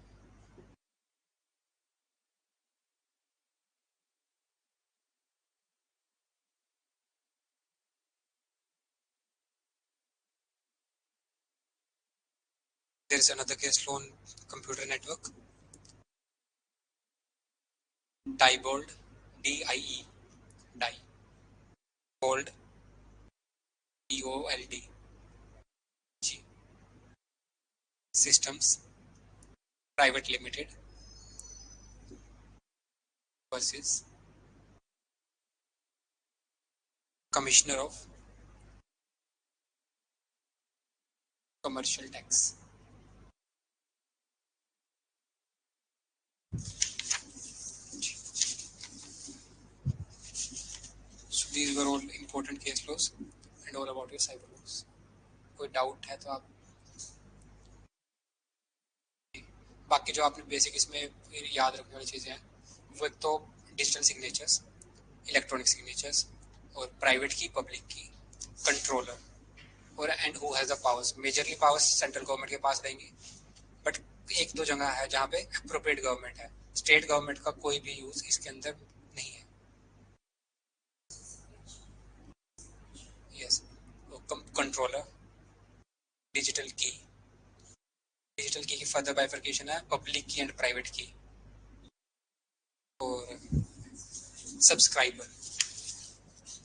There is another case law on computer network, Diebold, DIE, Die, Bold, BOLD, G, Systems Private Limited versus Commissioner of Commercial Tax। these were all important case laws and all about your cyber laws. कोई doubt है तो आप, बाकी जो आपने basic इसमें याद रखने वाली चीज़ें हैं वो एक तो डिजिटल सिग्नेचर्स, इलेक्ट्रॉनिक सिग्नेचर्स और प्राइवेट की, पब्लिक की, कंट्रोलर और and who has the powers. Majorly powers central government के पास रहेंगी, बट एक दो जगह है जहाँ पे अप्रोप्रिएट गवर्नमेंट है. स्टेट गवर्नमेंट का कोई भी यूज इसके अंदर नहीं है. यस, कंट्रोलर, डिजिटल की, डिजिटल की फर्दर बाइफर्केशन है पब्लिक की एंड प्राइवेट की. और सब्सक्राइबर,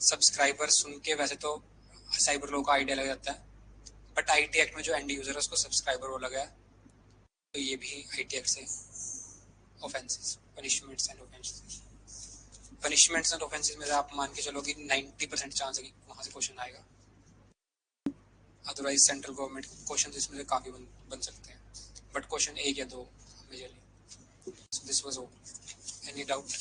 सब्सक्राइबर सुन के वैसे तो साइबर लॉ का आइडिया लग जाता है, बट आईटी एक्ट में जो एंड यूजर है उसको सब्सक्राइबर बोला गया, तो ये भी आईटी एक्ट से offences, punishments and offences. Punishments and offences में आप मान के चलो कि 90% चांस है कि वहां से क्वेश्चन आएगा. अदरवाइज सेंट्रल गवर्नमेंट क्वेश्चन इसमें से काफी बन सकते हैं, बट क्वेश्चन एक या दो majorly. So this was all. Any doubt?